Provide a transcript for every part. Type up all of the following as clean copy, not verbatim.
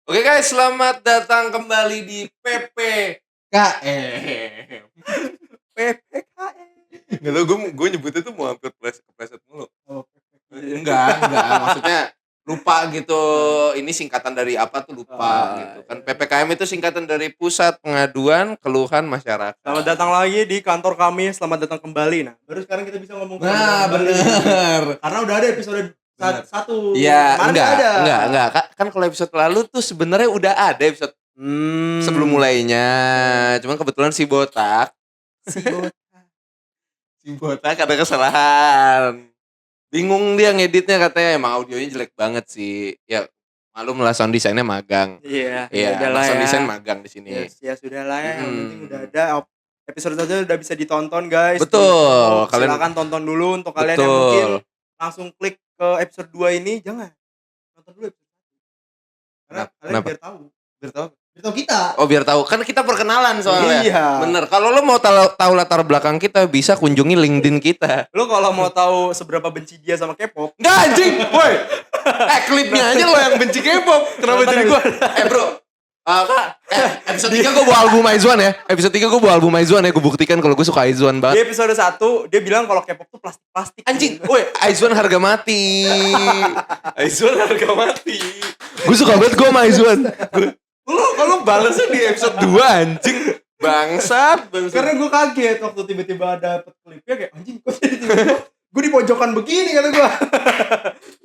Oke guys, selamat datang kembali di PPKM. PPKM. Nggak tau, gue nyebutnya tuh mau hampir kepleset mulu. Oh, Enggak, maksudnya lupa gitu. Ini singkatan dari apa tuh lupa gitu kan. PPKM itu singkatan dari Pusat Pengaduan Keluhan Masyarakat. Selamat datang lagi di kantor kami, selamat datang kembali. Nah, baru sekarang kita bisa ngomong Nah, bener. Karena udah ada episode satu. Iya, Kemarin enggak. Kan kalau episode lalu tuh sebenarnya udah ada episode sebelum mulainya. Cuman kebetulan si botak ada kesalahan. Bingung dia ngeditnya, katanya emang audionya jelek banget sih. Ya malum lah, sound desainnya magang. Iya, Iya, udahlah sound ya. desain magang di sini. Ya sudah lah ya, yang penting udah ada episode saja udah bisa ditonton guys. Betul. Silakan tonton dulu untuk kalian yang mungkin langsung klik ke episode 2 ini, jangan nonton dulu episode 1. Karena kalian biar tahu kita. Oh, biar tahu. Kan kita perkenalan soalnya. Iya. Bener. Kalau lo mau tahu latar belakang kita, bisa kunjungi LinkedIn kita. Lo kalau mau tahu seberapa benci dia sama K-pop, Nggak, anjing, woi. Klipnya aja lo yang benci K-pop. Kenapa jadi gue? Bro. Episode 3 gue bawa album Aizwan ya. Episode 3 gue bawa album Aizwan ya. Gue buktikan kalau gue suka Aizwan di banget. episode 1 dia bilang kalau K-pop tuh plastik-plastik. Anjing, woi, Aizwan harga mati. Aizwan harga mati. Gue suka banget gue sama Aizwan. Lo balesnya di episode 2 anjing. Bangsat. Karena gue kaget waktu tiba-tiba ada klipnya, kayak anjing kok jadi tiba-tiba gue di pojokan begini kata gue.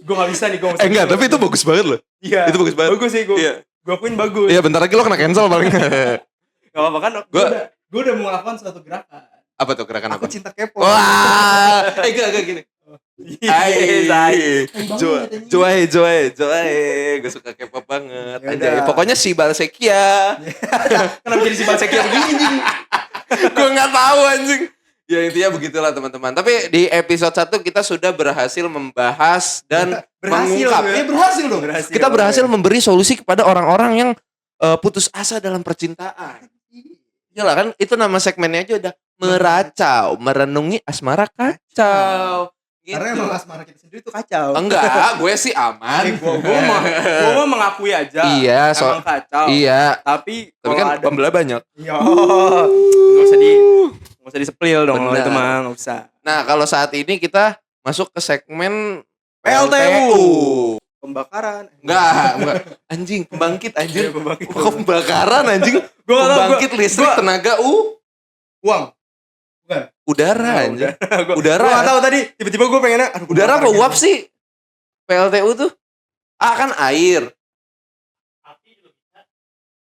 Gue gak bisa nih, gue mesti. Enggak, tapi itu bagus banget loh. Iya. Itu bagus banget. Bagus sih, gue akuin bagus. Iya, bentar lagi lo kena cancel paling. Gak apa-apa kan, gue udah mau melakukan suatu gerakan. Apa tuh gerakan apa? Aku cinta K-pop. Wah, enggak gini. Joy. Gue suka K-pop banget. Anjay, pokoknya si Balsekia. Kenapa jadi si Balsekia begini? Gue nggak tahu anjing. Ya intinya begitulah teman-teman. Tapi di episode 1 kita sudah berhasil membahas dan mengungkap. Berhasil dong. Kita berhasil memberi solusi kepada orang-orang yang putus asa dalam percintaan. Iyalah kan, itu nama segmennya aja udah meracau, merenungi asmara kacau. Gitu. Karena emang asmara kita sendiri tuh kacau. Enggak, gue sih aman. Gue mau mengakui aja. Iya, emang kacau. Iya. Tapi kan pembela banyak. Iya. Nggak usah diseplil dong. Itu mah nggak usah. Nah, kalau saat ini kita masuk ke segmen PLTU. Pembakaran. Enggak. Anjing, pembangkit anjing. Pembakaran anjing. Pembangkit listrik tenaga uang. Bukan. Udara anjing. Udara. Gue gak tahu tadi, tiba-tiba gue pengennya udara apa uap sih? PLTU tuh? Kan air.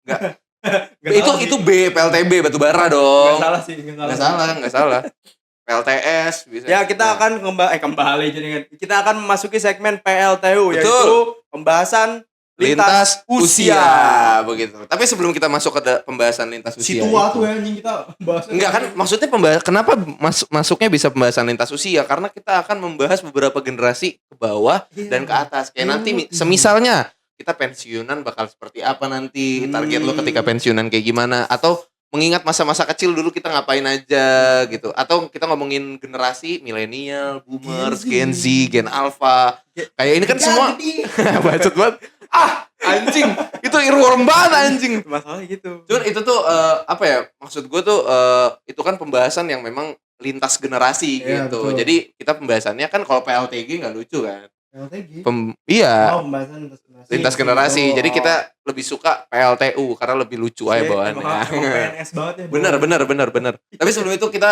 Enggak. Itu B, PLTB, batu bara dong. Enggak salah sih, enggak salah. PLTS bisa. Ya, kita akan kembali jadi kita akan memasuki segmen PLTU. Betul. Yaitu pembahasan lintas usia. Begitu. Tapi sebelum kita masuk ke pembahasan lintas usia. Si tua tuh anjing kita bahas. Enggak kan, maksudnya kenapa masuknya bisa pembahasan lintas usia? Karena kita akan membahas beberapa generasi ke bawah dan ke atas. Kayak nanti semisalnya kita pensiunan bakal seperti apa nanti, target lo ketika pensiunan kayak gimana, atau mengingat masa-masa kecil dulu kita ngapain aja gitu, atau kita ngomongin generasi milenial, boomers, Gen Z, Gen Alpha. Kayak ini kan semua bacot banget. Anjing, itu earworm banget anjing. Masalahnya gitu. Cuman itu tuh apa ya? Maksud gue tuh itu kan pembahasan yang memang lintas generasi gitu. Betul. Jadi kita pembahasannya kan kalau PLTG nggak lucu kan? PLTG? Iya. Pembahasan lintas generasi. Jadi kita lebih suka PLTU karena lebih lucu aja bawaannya. PNS banget ya. Bener. Tapi sebelum itu kita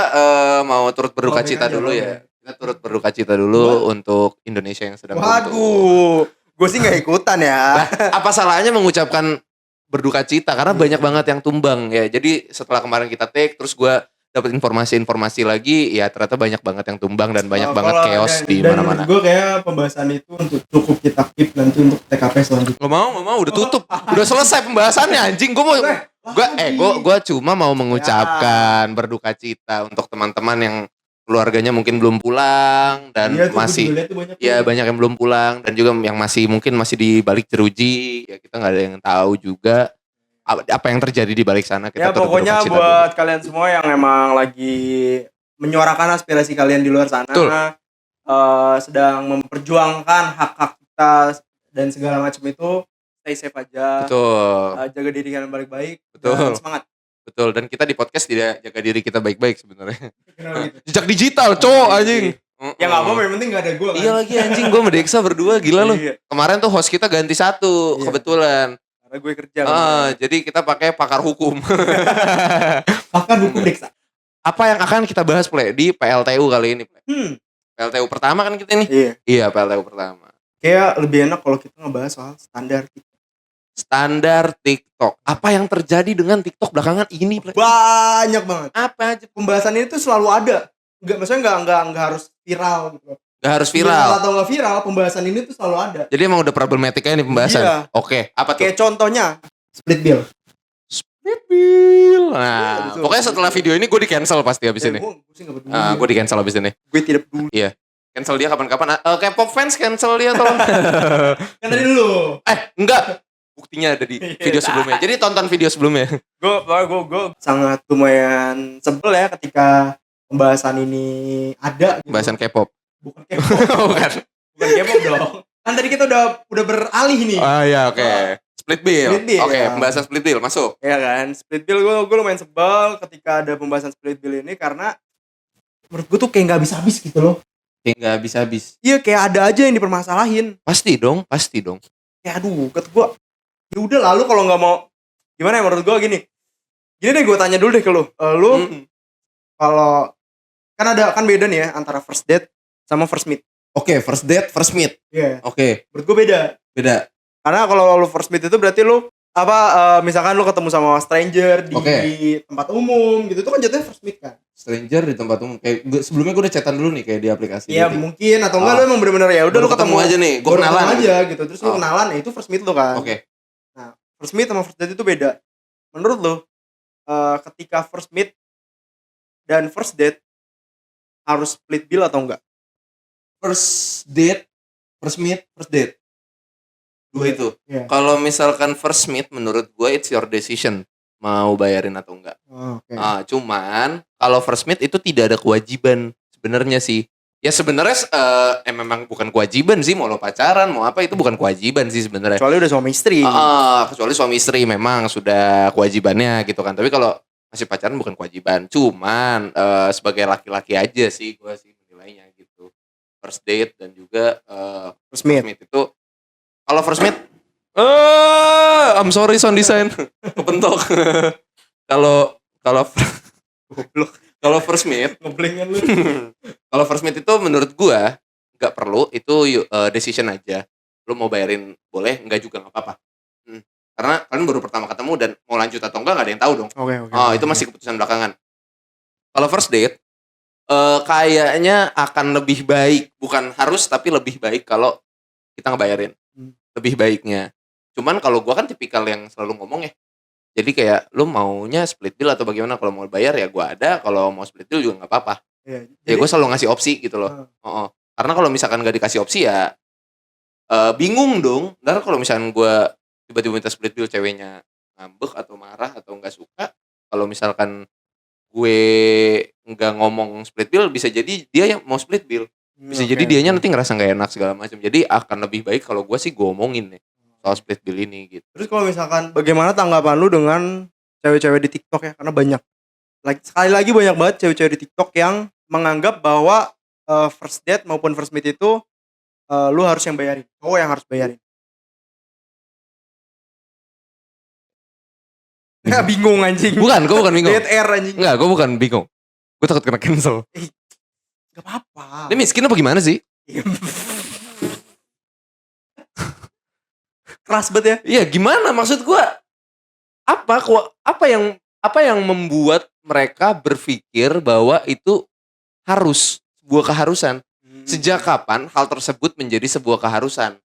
mau turut berduka cita dulu ya. Kita turut berduka cita dulu untuk Indonesia yang sedang runtuh. Waduh, gue sih nggak ikutan ya. Apa salahnya mengucapkan berduka cita karena banyak banget yang tumbang ya. Jadi setelah kemarin kita take, terus gue dapat informasi lagi, ya ternyata banyak banget yang tumbang dan banyak banget chaos di mana-mana. Gue kayak pembahasan itu untuk cukup kita keep nanti untuk TKP selanjutnya. Gak mau, udah tutup, udah selesai pembahasannya anjing. Gue cuma mau mengucapkan berduka cita untuk teman-teman yang keluarganya mungkin belum pulang dan masih banyak yang belum pulang dan juga yang masih di balik jeruji, ya kita nggak ada yang tahu juga apa yang terjadi di balik sana. Kita pokoknya buat kalian semua yang emang lagi menyuarakan aspirasi kalian di luar sana, sedang memperjuangkan hak-hak kita dan segala macam itu, stay safe aja. Betul. Jaga diri kalian baik-baik. Betul. Dan semangat. Betul, dan kita di podcast tidak jaga diri kita baik-baik sebenarnya. Kenapa gitu? Jejak digital, cowok anjing. Ya enggak apa-apa, yang penting enggak ada gua kan. Iya lagi anjing, gua sama Deksa berdua gila lu. Iya. Kemarin tuh host kita ganti satu, Iya. kebetulan. Karena gue kerja. Kan. Jadi kita pakai pakar hukum. Pakar hukum Deksa. Apa yang akan kita bahas, Ple, di PLTU kali ini, Ple? PLTU pertama kan kita nih? Iya. Iya, PLTU pertama. Kayak lebih enak kalau kita ngebahas soal standar TikTok. Standar TikTok. Apa yang terjadi dengan TikTok belakangan ini, Ple? Banyak banget. Apa aja? Pembahasan ini tuh selalu ada. Maksudnya enggak harus viral gitu. Gak harus viral. Atau enggak viral, pembahasan ini tuh selalu ada. Jadi emang udah problematika ini pembahasan. Iya. Oke, apa tuh? Kayak contohnya split bill. Split bill. Nah, Iya, betul. pokoknya setelah video ini gue di cancel pasti abis ini. Gue sih enggak peduli. Gue di cancel abis ini. Gue tidak peduli. Cancel dia kapan-kapan. K-pop fans cancel dia tolong. Kan tadi dulu. Enggak. Buktinya ada di video sebelumnya. Jadi tonton video sebelumnya. Gue sangat lumayan sebel ya ketika pembahasan ini ada. Gitu. Pembahasan K-pop. Bukan K-pop. Bukan. Bukan K-pop dong. Kan tadi kita udah beralih nih. Iya, oke. Split bill. Split bill, Oke, ya. pembahasan split bill masuk. Ya kan, split bill gue lumayan sebel ketika ada pembahasan split bill ini karena menurut gue tuh kayak nggak habis-habis gitu loh. Kayak nggak habis-habis. Iya, kayak ada aja yang dipermasalahin. Pasti dong. Kayak aduh, kata gue, ya udah lalu kalau nggak mau gimana ya menurut gue gini deh gue tanya dulu deh ke lu. Kalau kan beda nih ya antara first date sama first meet. Oke, first date, first meet. Iya. Oke. Menurut gue beda. Karena kalau lu first meet itu berarti lu misalkan lu ketemu sama stranger di tempat umum gitu, itu kan jatuhnya first meet kan. Stranger di tempat umum. Kayak sebelumnya gue udah chatan dulu nih kayak di aplikasi. Iya mungkin atau enggak lu emang bener-bener ya udah lu ketemu aja nih, gue kenalan aja gitu. Terus lu kenalan, ya itu first meet lu kan. Oke. Nah, first meet sama first date itu beda. Menurut lu ketika first meet dan first date harus split bill atau enggak? First date, first meet, first date. Dua itu. Yeah. Kalau misalkan first meet menurut gue it's your decision mau bayarin atau enggak. Cuman kalau first meet itu tidak ada kewajiban sebenarnya sih. Ya sebenarnya memang bukan kewajiban sih, mau lo pacaran mau apa itu bukan kewajiban sih sebenarnya. Kecuali udah suami istri. Kecuali suami istri memang sudah kewajibannya gitu kan. Tapi kalau masih pacaran bukan kewajiban. Cuman sebagai laki-laki aja sih gue sih menilainya gitu. First date dan juga first meet itu kalau first meet I'm sorry sound design kepentok. Kalau kalau first meet ngeblankan lu. Kalau first meet itu menurut gua nggak perlu, itu decision aja. Lu mau bayarin boleh, enggak juga nggak apa-apa. Karena kalian baru pertama ketemu dan mau lanjut atau enggak ada yang tahu dong. Itu masih keputusan belakangan. Kalau first date kayaknya akan lebih baik, bukan harus tapi lebih baik kalau kita ngebayarin. Lebih baiknya. Cuman kalau gua kan tipikal yang selalu ngomong ya. Jadi kayak lu maunya split bill atau bagaimana, kalau mau bayar ya gua ada, kalau mau split bill juga nggak apa-apa. Ya gue selalu ngasih opsi gitu loh. Karena kalau misalkan nggak dikasih opsi ya bingung dong. Ntar kalau misalkan gua tiba-tiba minta split bill, ceweknya ngambek atau marah atau nggak suka, kalau misalkan gue nggak ngomong split bill, bisa jadi dia yang mau split bill. Bisa jadi dianya nanti ngerasa nggak enak segala macam. Jadi akan lebih baik kalau gue sih gue omongin nih soal split bill ini gitu. Terus kalau misalkan bagaimana tanggapan lu dengan cewek-cewek di TikTok ya? Karena sekali lagi banyak banget cewek-cewek di TikTok yang menganggap bahwa first date maupun first meet itu lu harus yang bayarin. Cowok yang harus bayarin. Nggak bingung anjing. Bukan, gue bukan bingung. Dead air anjing. Enggak, gue bukan bingung. Gue takut kena cancel. Gak apa-apa. Ini miskin apa gimana sih? Keras banget ya. Iya, gimana maksud gue? Apa yang membuat mereka berpikir bahwa itu harus sebuah keharusan? Sejak kapan hal tersebut menjadi sebuah keharusan?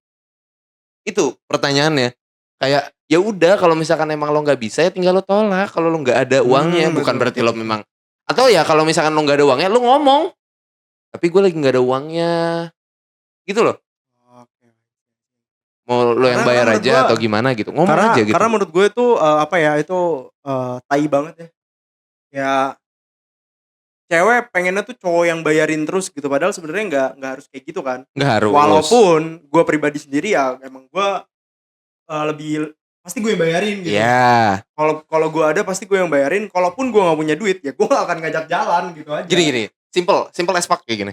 Itu pertanyaannya. Kayak ya udah, kalau misalkan emang lo nggak bisa ya tinggal lo tolak. Kalau lo nggak ada uangnya, bukan berarti lo memang, atau ya kalau misalkan lo nggak ada uangnya lo ngomong, tapi gue lagi nggak ada uangnya gitu loh. Mau lo yang bayar aja atau gimana gitu, ngomong aja gitu. Karena menurut gue itu tai banget ya. Ya cewek pengennya tuh cowok yang bayarin terus gitu, padahal sebenarnya nggak harus kayak gitu kan. Nggak harus. Walaupun gue pribadi sendiri ya emang gue lebih pasti gue yang bayarin gitu. Iya. Kalau gue ada pasti gue yang bayarin. Kalaupun gue nggak punya duit ya gue gak akan ngajak jalan gitu aja. Gini, simple as fuck kayak gini.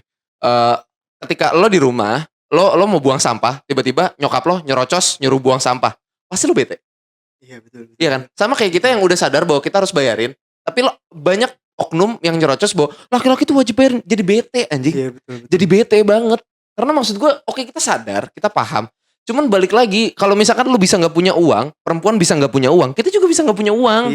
Ketika lo di rumah, lo mau buang sampah, tiba-tiba nyokap lo nyerocos nyuruh buang sampah, pasti lo bete. Iya betul. Iya kan? Sama kayak kita yang udah sadar bahwa kita harus bayarin, tapi lo banyak oknum yang nyerocos bahwa laki-laki tuh wajib bayarin, jadi bete anjing. Iya betul. Jadi bete banget. Karena maksud gue, oke kita sadar, kita paham. Cuman balik lagi, kalau misalkan lu bisa nggak punya uang, perempuan bisa nggak punya uang, kita juga bisa nggak punya uang.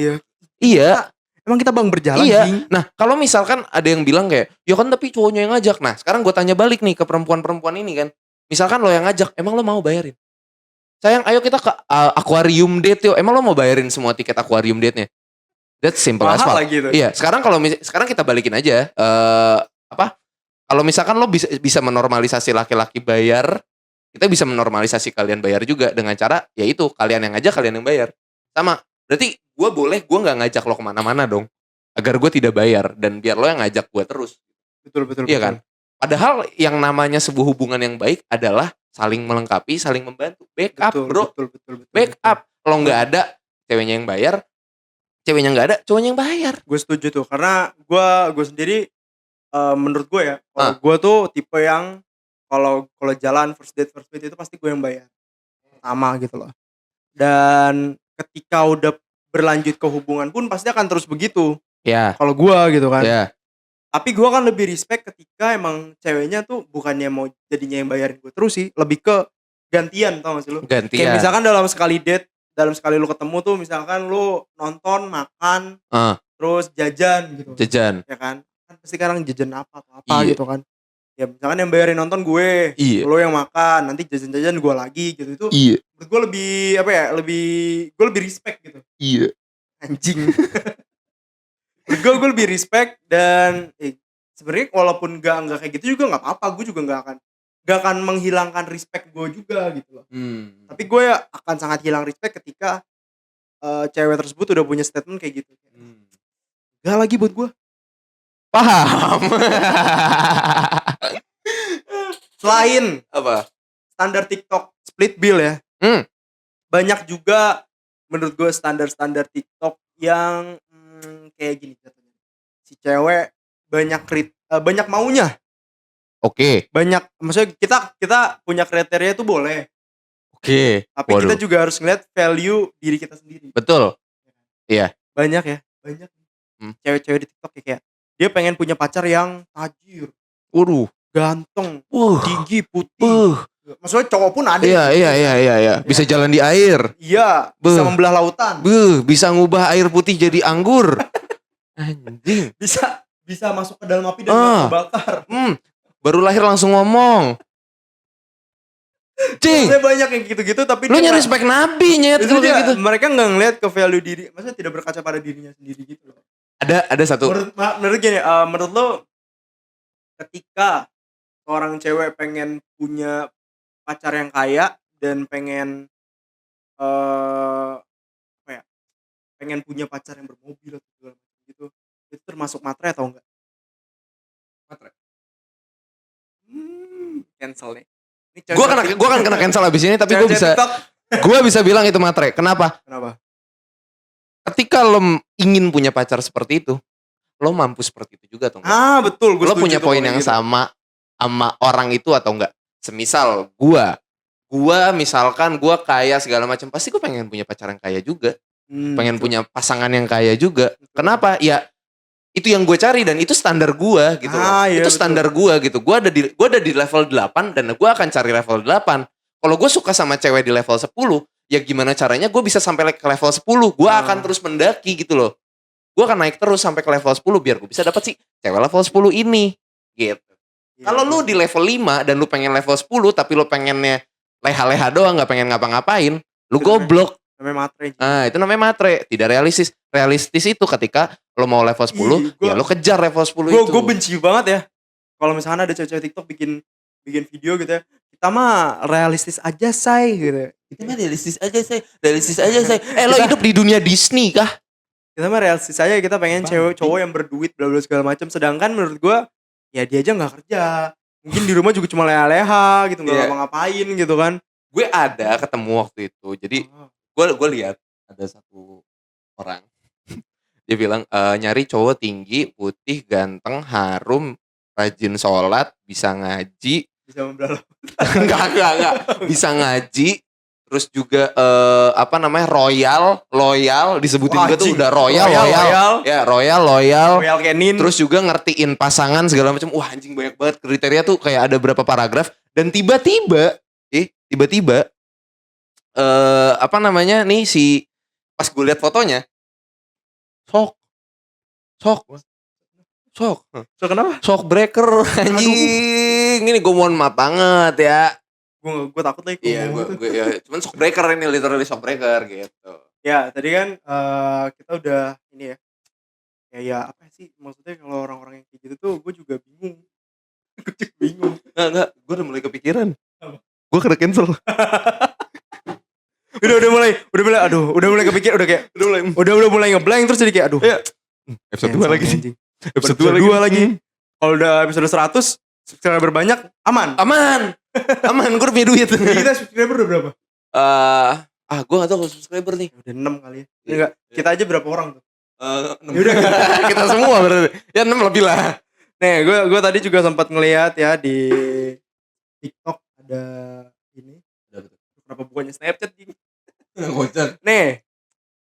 Iya. Emang kita bang berjalan. Iya. Jing. Nah, kalau misalkan ada yang bilang kayak, ya kan tapi cowoknya yang ngajak. Nah, sekarang gue tanya balik nih ke perempuan-perempuan ini kan. Misalkan lo yang ngajak, emang lo mau bayarin? Sayang, ayo kita ke aquarium date yuk. Emang lo mau bayarin semua tiket aquarium date-nya? That's simple as fuck. Lagi itu. Iya, sekarang sekarang kita balikin aja. Kalau misalkan lo bisa menormalisasi laki-laki bayar, kita bisa menormalisasi kalian bayar juga dengan cara yaitu kalian yang ngajak, kalian yang bayar. Sama. Berarti gue nggak ngajak lo kemana-mana dong, agar gue tidak bayar dan biar lo yang ngajak gue terus. Betul. Iya kan? Padahal yang namanya sebuah hubungan yang baik adalah saling melengkapi, saling membantu. Backup, bro. Betul. Backup. Kalau nggak ada ceweknya yang bayar, ceweknya nggak ada, cowoknya yang bayar. Gue setuju tuh, karena gue sendiri menurut gue ya, kalau gue tuh tipe yang kalau jalan first date itu pasti gue yang bayar pertama gitu loh. Dan ketika udah berlanjut ke hubungan pun pasti akan terus begitu. Ya. Kalau gue gitu kan. Ya. Tapi gue kan lebih respect ketika emang ceweknya tuh bukannya mau jadinya yang bayarin gue terus sih, lebih ke gantian, tau gak sih lu? Gantian. Kayak misalkan dalam sekali date, dalam sekali lu ketemu tuh misalkan lu nonton, makan, terus jajan gitu. Jajan. Ya kan pasti sekarang jajan apa gitu kan. Ya misalkan yang bayarin nonton gue, lo yang makan, nanti jajan-jajan gue lagi gitu. Itu menurut gue lebih gue lebih respect gitu. Iya. Anjing. Menurut gue lebih respect dan sebenarnya walaupun nggak kayak gitu juga nggak apa-apa, gue juga nggak akan menghilangkan respect gue juga gitu loh. Tapi gue akan sangat hilang respect ketika cewek tersebut udah punya statement kayak gitu. Gak lagi buat gue. Paham. Selain apa? Standar TikTok split bill ya. Banyak juga menurut gue standar TikTok yang kayak gini katanya. Si cewek banyak maunya. Oke. Banyak, maksudnya kita punya kriteria itu boleh. Oke. Tapi kita juga harus ngeliat value diri kita sendiri. Betul. Iya. Banyak. Cewek-cewek di TikTok kayak dia pengen punya pacar yang tajir. Ganteng, tinggi, putih. Maksudnya cowok pun ada. Iya. Bisa jalan di air. Iya, bisa membelah lautan. Bisa ngubah air putih jadi anggur. Anjing. Bisa masuk ke dalam api dan gak kebakar. Baru lahir langsung ngomong. Cing. Maksudnya banyak yang gitu-gitu tapi lu nyari respect nabi nyet kalau kayak gitu. Mereka gak ngeliat ke value diri. Maksudnya tidak berkaca pada dirinya sendiri gitu loh. Ada satu. Menurut gini, menurut lo ketika seorang cewek pengen punya pacar yang kaya dan pengen pengen punya pacar yang bermobil atau segala macam gitu, itu termasuk matre atau enggak? Matre. Cancel nih. Gua kan kena cancel abis ini, tapi gue bisa bilang itu matre. Kenapa? Ketika lo ingin punya pacar seperti itu, lo mampu seperti itu juga atau enggak? Betul. Lo punya poin yang sama orang itu atau enggak? Semisal gua misalkan gua kaya segala macam, pasti gue pengen punya pacar yang kaya juga. Pengen punya pasangan yang kaya juga. Kenapa? Ya itu yang gue cari dan itu standar gue gitu loh. Itu standar gue gitu. Gue ada di level 8 dan gue akan cari level 8. Kalau gue suka sama cewek di level 10, ya gimana caranya gue bisa sampai ke level 10. Gue akan terus mendaki gitu loh. Gue akan naik terus sampai ke level 10 biar gue bisa dapat sih cewek level 10 ini gitu. Kalau lu di level 5 dan lu pengen level 10 tapi lu pengennya leha-leha doang, gak pengen ngapa-ngapain, lu goblok. Namanya matre. Itu namanya matre. Tidak realistis. Realistis itu ketika lo mau level 10, ya lo kejar level 10 itu. Gue benci banget ya kalau misalnya ada cewek-cewek TikTok bikin video gitu ya. Kita mah realistis aja say gitu. Kita mah realistis aja say. Lo hidup di dunia Disney kah? Kita mah realistis aja, kita pengen cowok yang berduit bla bla segala macam. Sedangkan menurut gue ya dia aja nggak kerja. Mungkin di rumah juga cuma leha-leha gitu, nggak ngapa-ngapain gitu kan. Gue ada ketemu waktu itu. Jadi Oh. gue lihat ada satu orang dia bilang nyari cowok tinggi, putih, ganteng, harum, rajin sholat, bisa ngaji. Bisa membelah. Enggak. Bisa ngaji, terus juga apa namanya loyal disebutin Wah, juga tuh anjing. udah loyal. Ya, loyal. Royal Canin. Terus juga ngertiin pasangan segala macam. Wah, anjing banyak banget kriteria tuh, kayak ada berapa paragraf dan tiba-tiba apa namanya nih si pas gue lihat fotonya sok So kenapa? shock breaker anjing. Ini gue mohon maaf banget ya. Gue takut lagi. Iya, gue ya, cuman shock breaker ini, literally shock breaker gitu. Ya, tadi kan kita udah ini ya. Ya apa sih maksudnya kalau orang-orang yang kayak gitu tuh gue juga bingung. Gue juga bingung. Enggak, gue udah mulai kepikiran. Apa? Gue kena cancel. udah mulai kepikir, udah mulai ngeblank terus jadi kayak aduh. Iya. Episode 2 lagi sih. Episode 2 lagi. Kalau udah episode 100 subscriber banyak, aman. Gue udah punya duit. Kita subscriber udah berapa? Gue gak tau kalau subscriber nih. Udah 6 kali ya. Iya. Enggak, kita aja berapa orang tuh? Yaudah kita semua berarti. Ya 6 lebih lah. Nih, gue tadi juga sempat ngelihat ya di TikTok ada ini. Kenapa bukannya Snapchat gini? Kocak. Nih,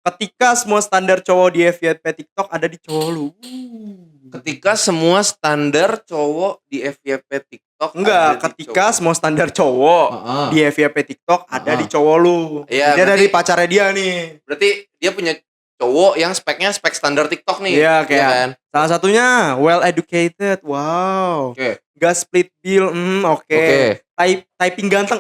ketika semua standar cowok di FYP TikTok ada di cowok lu. Ketika semua standar cowok di FYP TikTok Enggak, ketika semua standar cowok di FYP TikTok ada di cowok lu. Iya, Dia berarti- dari pacarnya dia nih. berarti dia punya cowok yang speknya spek standar TikTok nih. Iya, kayak kan? salah satunya well educated. Wow. Oke. Gas split bill. Oke. Typing ganteng.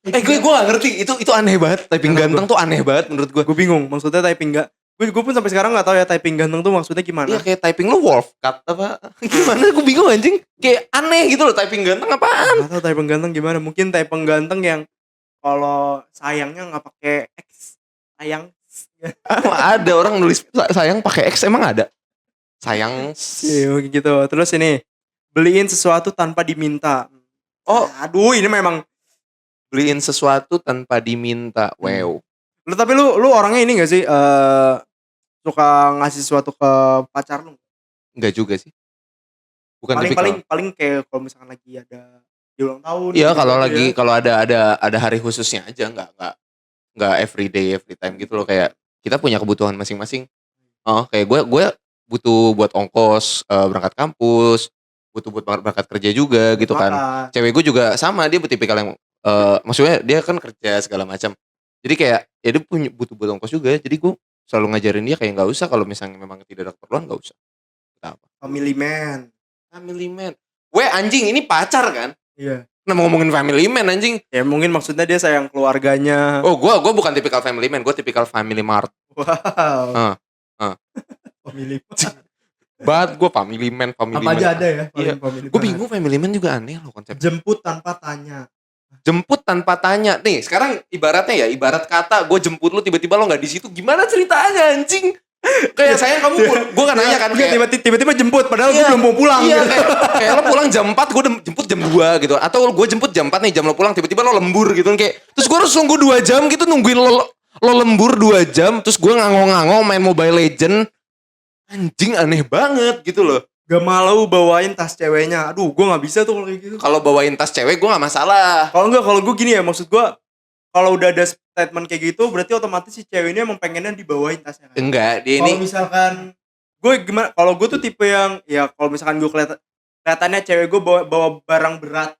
Gue gak ngerti, itu aneh banget. Typing Kenapa? ganteng tuh aneh banget menurut gue. Gue bingung maksudnya typing gak. Gue pun sampai sekarang nggak tahu ya typing ganteng tuh maksudnya gimana. Iya, kayak typing lo wolf cut apa gimana, gue bingung anjing. Kayak aneh gitu loh, typing ganteng apaan. Nggak tahu typing ganteng gimana. Mungkin typing ganteng yang kalau sayangnya nggak pakai X. Sayang. Ada orang nulis sayang pakai X, emang ada? Sayang. Iya gitu. Terus ini beliin sesuatu tanpa diminta. Oh, Aduh, ini memang. beliin sesuatu tanpa diminta. Wow. Tapi lu orangnya ini gak sih suka ngasih sesuatu ke pacar lu? Enggak juga sih. Bukan Paling kayak kalau misalkan lagi ada di ulang tahun. Iya, gitu kalau ya. lagi kalau ada hari khususnya aja, enggak every day every time gitu loh, kayak kita punya kebutuhan masing-masing. Oh, kayak gue butuh buat ongkos berangkat kampus, butuh buat berangkat kerja juga gitu kan. Makan. Cewek gue juga sama, dia tipikal yang maksudnya dia kan kerja segala macam. Jadi kayak ya dia butuh buat ongkos juga. Jadi gue selalu ngajarin dia kayak nggak usah, kalau misalnya memang tidak ada keperluan nggak usah. Apa? Family man. Family man. Anjing, ini pacar kan? Iya. Kenapa ngomongin family man anjing? Ya mungkin maksudnya dia sayang keluarganya. Oh, gue bukan tipikal family man, gue tipikal family mart. Wow. Family man. Banget gue family man. Apa aja ada ya? Iya. Family Gue man. bingung, family man juga aneh loh konsep. Jemput tanpa tanya. Jemput tanpa tanya. Nih, sekarang ibaratnya ya, ibarat kata gue jemput lu tiba-tiba lo nggak di situ, gimana ceritanya anjing? Kayak sayang kamu, gue kan nanya kan kayak tiba-tiba jemput padahal gue Iya. belum mau pulang. Iya, kayak lo pulang jam 4, gue jemput jam 2 gitu. Atau gue jemput jam 4 nih, jam lo pulang, tiba-tiba lo lembur gitu kan. Kayak terus gue harus nunggu 2 jam gitu, nungguin lo lembur 2 jam, terus gue ngangong-ngangong main Mobile Legend. Anjing, aneh banget gitu loh. Gak malu bawain tas ceweknya. Aduh, gue gak bisa tuh kalau kayak gitu. Kalau bawain tas cewek gue gak masalah. Kalau gue gini ya, maksud gue kalau udah ada statement kayak gitu, berarti otomatis si cewek ini emang pengennya dibawain tasnya kan. Enggak, dia Kalau ini misalkan gue gimana? Kalau gue tuh tipe yang ya kalau misalkan gue kelihatannya cewek gue bawa barang berat,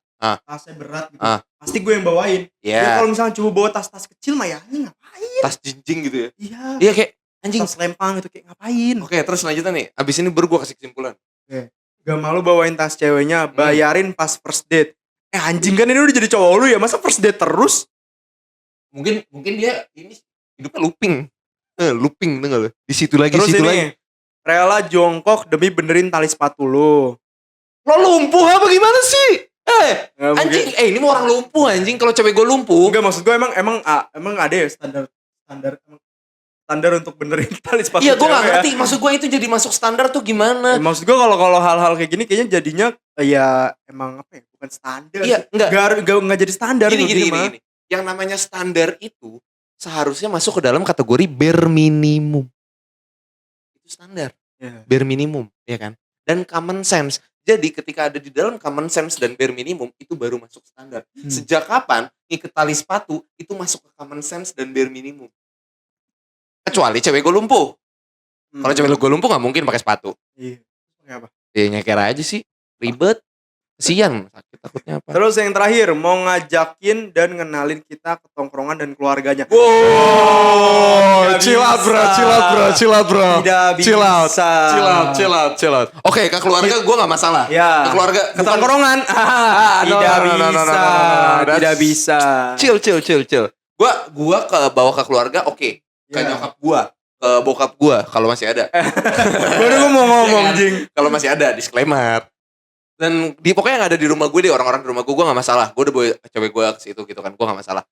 tasnya berat gitu, pasti gue yang bawain. Ya kalau misalkan coba bawa tas-tas kecil mah ya ini ngapain? tas jinjing gitu ya. Iya. Iya kayak anjing. Tas lempang gitu kayak ngapain? Oke, terus lanjutan nih. Abis ini baru gue kasih kesimpulan. Gak malu bawain tas ceweknya, bayarin pas first date. Anjing kan ini udah jadi cowok lu ya, masa first date terus? Mungkin dia ini hidupnya looping denger lo. Di situ lagi, Terus situ ini, lagi. rela jongkok demi benerin tali sepatu lu. Lo lumpuh apa gimana sih? Nggak Anjing, ini mau orang lumpuh anjing. Kalau cewek gue lumpuh. Enggak, maksud gue emang ada ya standar untuk benerin tali sepatu. Iya, gue gak cewek ya. ngerti. Maksud gue itu jadi masuk standar tuh gimana? Maksud gue kalau hal-hal kayak gini kayaknya jadinya ya emang apa ya? Bukan standar. Iya, enggak. Enggak jadi standar. Gini. Yang namanya standar itu seharusnya masuk ke dalam kategori bare minimum. Itu standar, Iya. bare minimum, ya kan? Dan common sense. Jadi ketika ada di dalam common sense dan bare minimum itu baru masuk standar. Sejak kapan ngiket tali sepatu itu masuk ke common sense dan bare minimum? Kecuali cewek gue lumpuh. Kalau cewek gue lumpuh nggak mungkin pakai sepatu. Iya. Pakai apa? Ya nyeker aja sih, ribet, kesian, sakit takutnya apa. Terus yang terakhir mau ngajakin dan ngenalin kita ke tongkrongan dan keluarganya. Wow, Tidak chill out bro, bisa. chill out bro, chill out bro. Tidak bisa. Chill out, chill out, chill out, chill out. Oke, ke keluarga gue nggak masalah. Ya. Ke keluarga, Ke tongkrongan. Tidak bisa. Tidak bisa. Chill. Gua ke bawa ke keluarga, oke. Ke Ya. nyokap gua, ke bokap gua kalau masih ada. Baru gue mau ngomong, Iya kan? Jing. Kalau masih ada disclaimer. Dan pokoknya yang ada di rumah gue deh, orang-orang di rumah gue nggak masalah. Gue udah bawa cewek gue ke situ gitu kan, gue nggak masalah.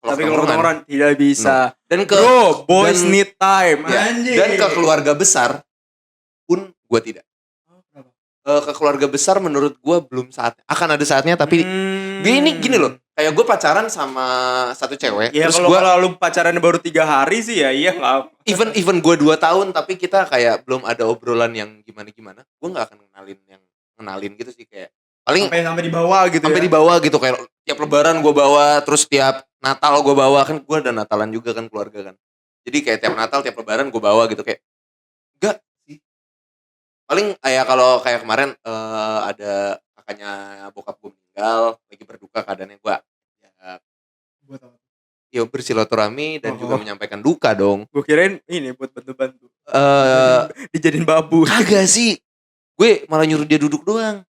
Tapi kalau tongkrongan tidak bisa. Dan ke Bro, boys dan- need time. ya, Anjing. dan ke keluarga besar pun gue tidak. Ke keluarga besar menurut gue belum saatnya. Akan ada saatnya tapi gini loh. Kayak gue pacaran sama satu cewek. Ya terus kalau gue lu pacarannya baru 3 hari sih ya iya nggak. even gue 2 tahun tapi kita kayak belum ada obrolan yang gimana. Gue nggak akan ngenalin gitu sih, kayak paling Sampai di bawah gitu sampai ya. dibawa gitu, kayak tiap lebaran gue bawa, terus tiap Natal gue bawa, kan gue ada Natalan juga kan keluarga kan. Jadi kayak tiap Natal tiap lebaran gue bawa gitu, kayak enggak sih. Paling kayak kalau kayak kemarin ada kakaknya bokap gue meninggal, lagi berduka keadaannya, gue ya bersilaturahmi dan juga menyampaikan duka dong. Gue kirain ini buat bantu-bantu. Dijadiin babu. Kagak sih, gue malah nyuruh dia duduk doang.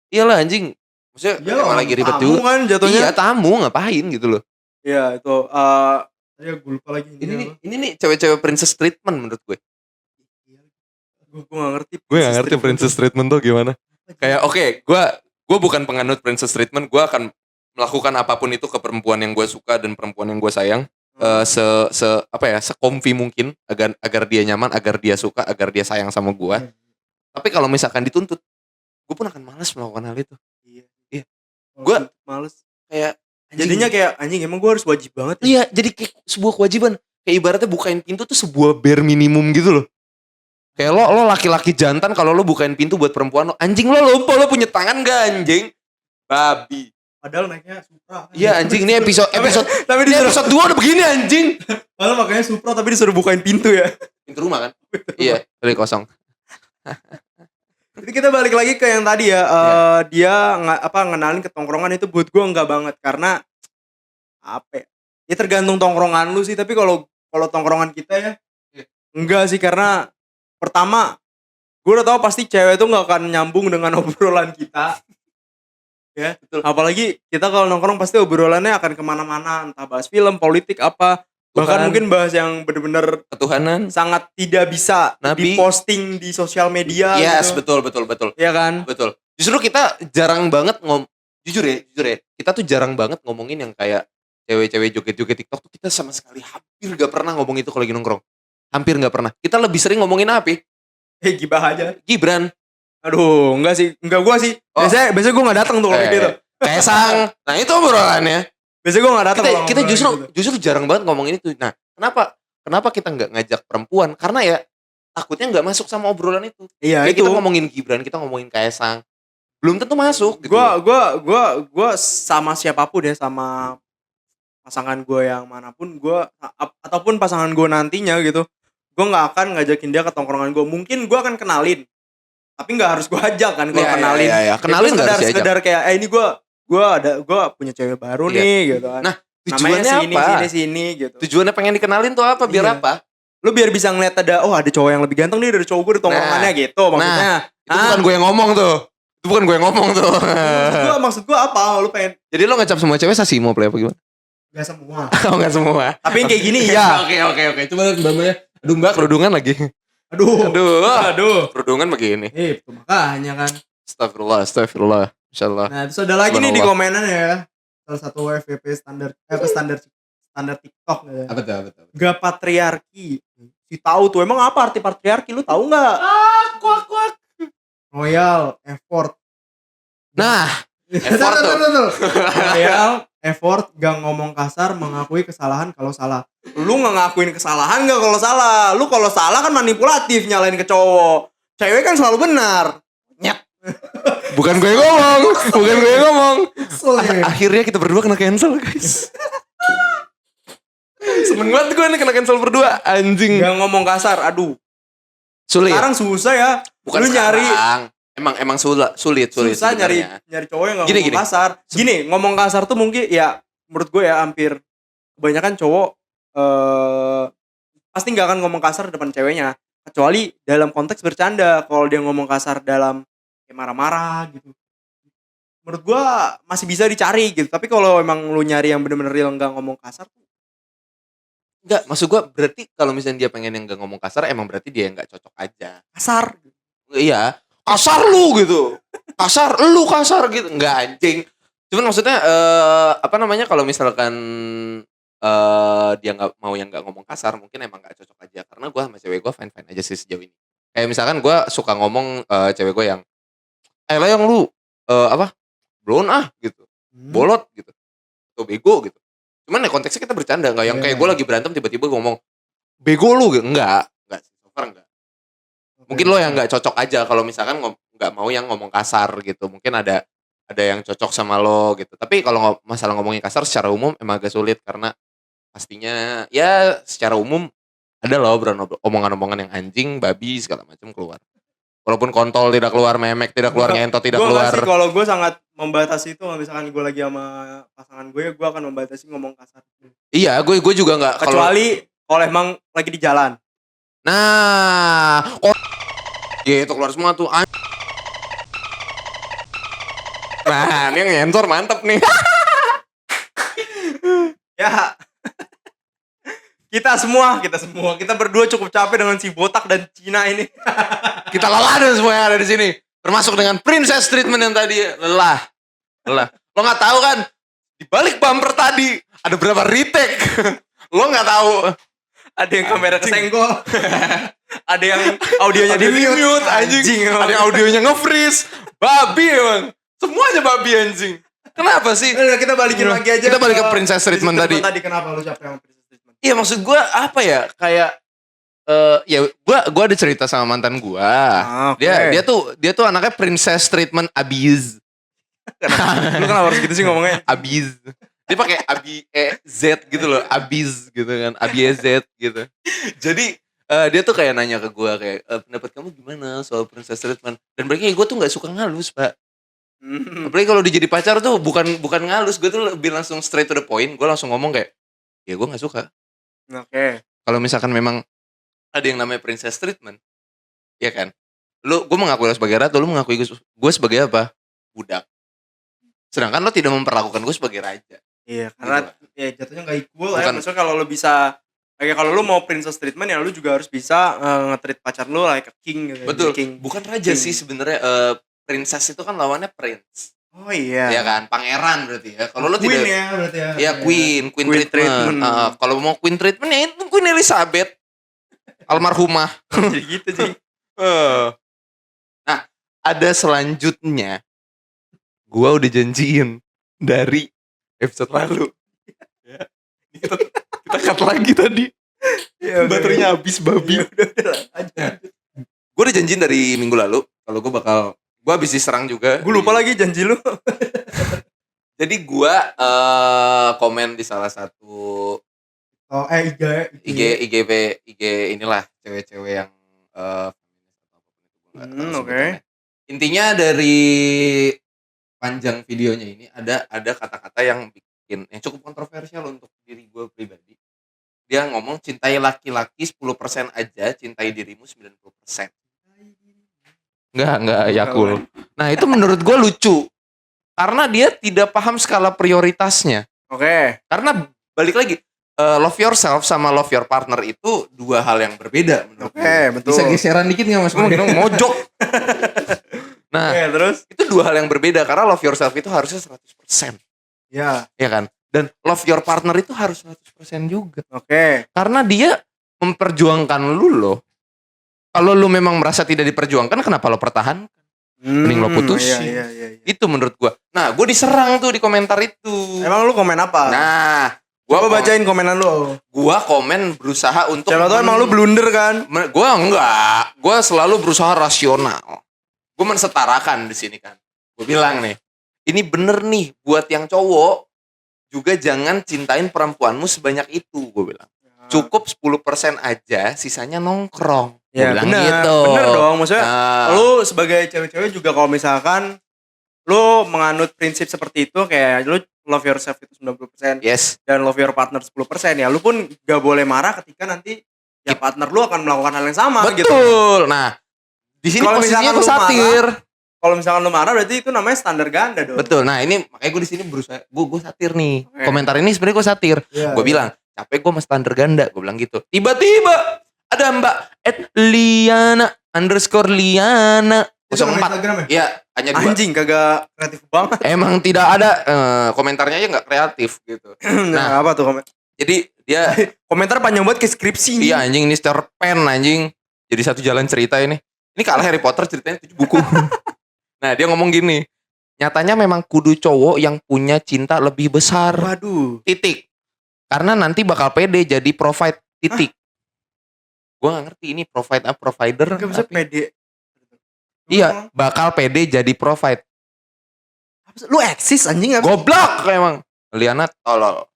Iyalah anjing, maksudnya emang lagi ribet tamu juga. kan jatuhnya. Iya, tamu ngapain gitu loh. Iya itu ya gue lupa lagi Ini nih cewek-cewek princess treatment menurut gue. gue gak ngerti. Gue gak ngerti princess treatment tuh gimana. Kayak gue bukan penganut princess treatment. Gue akan melakukan apapun itu ke perempuan yang gue suka dan perempuan yang gue sayang. Se-comfy mungkin agar dia nyaman, agar dia suka, agar dia sayang sama gue. Tapi kalau misalkan dituntut, gue pun akan malas melakukan hal itu. Iya. Gue males. kayak Jadinya kayak anjing emang gue harus wajib banget ya. Iya, jadi kayak sebuah kewajiban. Kayak ibaratnya bukain pintu tuh sebuah bare minimum gitu loh. Kayak lo laki-laki jantan kalau lo bukain pintu buat perempuan lo, anjing lo lupa lo punya tangan gak anjing? Babi. Padahal naiknya Supra. Iya anjing, ini episode Tapi ini episode 2 udah begini anjing. Padahal makanya Supra tapi disuruh bukain pintu ya. Pintu rumah kan? Iya, beli kosong. Jadi kita balik lagi ke yang tadi ya, dia ngenalin ke tongkrongan itu buat gue enggak banget karena apa ya? Ya tergantung tongkrongan lu sih, tapi kalau tongkrongan kita ya enggak sih, karena pertama gue udah tahu pasti cewek itu nggak akan nyambung dengan obrolan kita. Ya, betul. Apalagi kita kalau nongkrong pasti obrolannya akan kemana-mana, entah bahas film, politik apa, bahkan mungkin bahas yang bener-bener ketuhanan sangat tidak bisa Nabi. diposting di sosial media. Yes, gitu. betul. Iya kan? Betul. Justru kita jarang banget jujur ya. Kita tuh jarang banget ngomongin yang kayak cewek-cewek joget-joget TikTok tuh, kita sama sekali hampir gak pernah ngomong itu kalau lagi nongkrong. Hampir gak pernah. Kita lebih sering ngomongin apa? Gibah aja. Gibran. Aduh, enggak sih. Enggak gua sih. Oh. Biasanya gue gak datang tuh kalau kayak gitu. Kaisang. Nah itu obrolannya. Biasanya gue gak datang. Kita justru jarang banget ngomongin itu. Nah kenapa kita gak ngajak perempuan? Karena ya takutnya gak masuk sama obrolan itu. Iya Kayak itu. kita ngomongin Gibran, kita ngomongin Kaisang, belum tentu masuk gitu. Gua sama siapapun ya, sama pasangan gue yang manapun, gue ataupun pasangan gue nantinya gitu, gue nggak akan ngajakin dia ke tongkrongan gue. Mungkin gue akan kenalin, tapi nggak harus gue ajak kan. Kalau kenalin, kenalin nggak harus diajak. sekedar kayak ini gue punya cewek baru nih gitu kan. Nah namanya tujuannya sini gitu. Tujuannya pengen dikenalin tuh apa? Biar apa? Lu biar bisa ngeliat ada ada cowok yang lebih ganteng nih dari cowok gue di tongkrongannya gitu maksudnya. Itu bukan gue yang ngomong tuh. Maksud gue apa? Lu pengen. Jadi lo ngecap semua cewek Sasimo play apa gimana? Gak semua. Oh enggak semua. Tapi yang kayak gini ya. Oke. Coba mbaknya. Aduh mbak, kerudungan lagi. Aduh. Kerudungan begini. Itu makanya kan. Astagfirullah. Insyaallah. Nah, terus ada lagi nih di komenan ya. Salah satu FVP standar TikTok ya. Apa tuh? Gak patriarki. Si tahu tuh emang apa arti patriarki, lu tahu enggak? Kuak. Royal effort. Nah, effort tuh. Royal effort gak ngomong kasar, mengakui kesalahan kalau salah. Lu nggak ngakuin kesalahan gak kalau salah? Lu kalau salah kan manipulatif nyalain ke cowok. Cewek kan selalu benar. Nyet. Bukan gue ngomong, bukan gue ngomong. Seleh. Akhirnya kita berdua kena cancel, guys. Seneng banget gue nih kena cancel berdua, anjing. Gak ngomong kasar, aduh. Sulit. Sekarang susah ya. Bukan lu nyari sekarang. Emang sulit susah sebenarnya. nyari cowok yang gak Gini, ngomong kasar. Gini, ngomong kasar tuh mungkin ya menurut gue ya hampir kebanyakan cowok pasti nggak akan ngomong kasar depan ceweknya, kecuali dalam konteks bercanda. Kalau dia ngomong kasar dalam kayak marah-marah gitu, menurut gue masih bisa dicari gitu. Tapi kalau emang lu nyari yang bener-bener real nggak ngomong kasar tuh Enggak, maksud gue berarti kalau misalnya dia pengen yang gak ngomong kasar, emang berarti dia yang gak cocok aja. kasar. Iya, kasar lu gitu. Kasar, lu kasar gitu. Enggak anjing. Cuman maksudnya apa namanya kalau misalkan dia nggak mau yang nggak ngomong kasar, mungkin emang nggak cocok aja. Karena gue sama cewek gue fine aja sih sejauh ini. Kayak misalkan gue suka ngomong cewek gue yang, lah yang lu apa, blon gitu, bolot gitu, atau bego gitu. Cuman ya konteksnya kita bercanda, nggak yang kayak gue lagi berantem tiba-tiba ngomong bego lu gitu. Enggak sih, so far enggak. Mungkin lo yang nggak cocok aja kalau misalkan nggak mau yang ngomong kasar gitu. Mungkin ada yang cocok sama lo gitu. Tapi kalau masalah ngomongin kasar secara umum emang agak sulit karena pastinya ya secara umum ada loh omongan-omongan yang anjing, babi segala macam keluar. Walaupun kontol tidak keluar, memek tidak keluar, ngentot tidak keluar. Gua kalau gue sangat membatasi itu. Misalkan gue lagi sama pasangan gue akan membatasi ngomong kasar. Iya, gue juga nggak. Kecuali kalau emang lagi di jalan. Nah, gitu keluar semua tuh. Nah, ini yang ngensor mantep nih. Ya. Kita berdua cukup capek dengan si botak dan Cina ini. Kita lelah dan semua yang ada di sini. Termasuk dengan princess treatment yang tadi. Lelah. Lo gak tahu kan, di balik bumper tadi ada berapa retake. Lo gak tahu. Ada yang kamera kesenggol. Ada yang audionya di mute anjing. Ada yang audionya nge-freeze. Babi emang. Semuanya babi anjing. Kenapa sih? Kita balikin lagi aja. Kita balik ke princess treatment tadi. Kenapa lu capek sama princess treatment? Iya, maksud gue apa ya? Kayak ya gue ada cerita sama mantan gue. Okay. Dia tuh anaknya princess treatment abuse. Lu kenapa harus gitu sih ngomongnya? Abuse. Dia pakai Z gitu loh, abis gitu kan, ABZ gitu. Jadi dia tuh kayak nanya ke gue kayak pendapat kamu gimana soal princess treatment? Dan berarti gue tuh nggak suka ngalus, Pak. Apalagi kalau dia jadi pacar tuh bukan ngalus, gue tuh lebih langsung straight to the point. Gue langsung ngomong kayak, ya gue nggak suka. Oke. Kalau misalkan memang ada yang namanya princess treatment, ya kan? Gue mengakui lo sebagai ratu, lu mengakui gue sebagai apa? Budak. Sedangkan lo tidak memperlakukan gue sebagai raja. Iya, karena gitu. Ya jatuhnya gak equal ya. Maksudnya kalau lo bisa, kayak kalau lo mau princess treatment ya lo juga harus bisa nge-treat pacar lo like a king gitu. Betul. King. Bukan raja sih sebenarnya. Princess itu kan lawannya prince. Oh iya. Iya kan, pangeran berarti ya. Kalau lo queen tidak, ya berarti ya. Iya queen treatment. Kalau mau queen treatment ya itu Queen Elizabeth. Almarhumah. Jadi gitu sih. Nah, ada selanjutnya. Gua udah janjiin dari episode lalu. Ya. Kita cut lagi tadi. Ya, baterainya habis babi. Gue udah janjiin dari minggu lalu kalau gue habis diserang juga. Gue lupa lagi janji lu. Jadi gue komen di salah satu IG inilah cewek-cewek yang Oke. Intinya dari panjang videonya ini ada kata-kata yang yang cukup kontroversial untuk diri gue pribadi. Dia ngomong cintai laki-laki 10% aja, cintai dirimu 90%. Enggak yakul. Nah, itu menurut gue lucu. Karena dia tidak paham skala prioritasnya. Oke. Karena balik lagi, love yourself sama love your partner itu dua hal yang berbeda menurut gue. Betul. Bisa geseran dikit enggak Mas? Mojok. Nah, terus itu dua hal yang berbeda karena love yourself itu harusnya 100%. Ya. Iya kan? Dan love your partner itu harus 100% juga. Oke. Karena dia memperjuangkan lu loh. Kalau lu memang merasa tidak diperjuangkan, kenapa lo pertahankan? Mending lo putusin. Iya. Itu menurut gue. Nah, gue diserang tuh di komentar itu. Emang lu komen apa? Nah, gua bacain komenan lu. Gua komen berusaha untuk Siapa tahu emang lu blunder kan? Gua enggak. Gua selalu berusaha rasional. Gua mensetarakan di sini kan. Gua bilang nih, ini bener nih buat yang cowok juga jangan cintain perempuanmu sebanyak itu, gua bilang. Cukup 10% aja, sisanya nongkrong. Gua bilang gitu. Bener dong, maksudnya lu sebagai cewek-cewek juga kalau misalkan lu menganut prinsip seperti itu, kayak lu love yourself itu 90%, yes, dan love your partner 10%, ya lu pun gak boleh marah ketika nanti ya partner lu akan melakukan hal yang sama. betul. Gitu. Nah, di sini kalau posisinya misalkan gue satir. Kalau misalkan lu marah berarti itu namanya standar ganda dong. Betul. Nah, ini makanya gue di sini berusaha gue satir nih. Komentar ini sebenarnya gue satir. Gue bilang, capek gue sama standar ganda, gue bilang gitu. Tiba-tiba ada Mbak @liana_liana 04. Iya, hanya 2. Anjing, kagak kreatif banget. Emang tidak ada komentarnya aja nggak kreatif gitu. Nah, apa tuh komen? Jadi dia komentar panjang banget kayak skripsi. Iya anjing, ini cerpen anjing. Jadi satu jalan cerita ini. Ini kalah Harry Potter ceritanya 7 buku. Nah, dia ngomong gini. Nyatanya memang kudu cowok yang punya cinta lebih besar. Waduh. Titik. Karena nanti bakal pede jadi provide. Titik. Gue gak ngerti ini provide apa provider. Gak bisa pede. Iya, bakal pede jadi provide. Lu eksis anjing apa? Goblok emang. Liana tolol.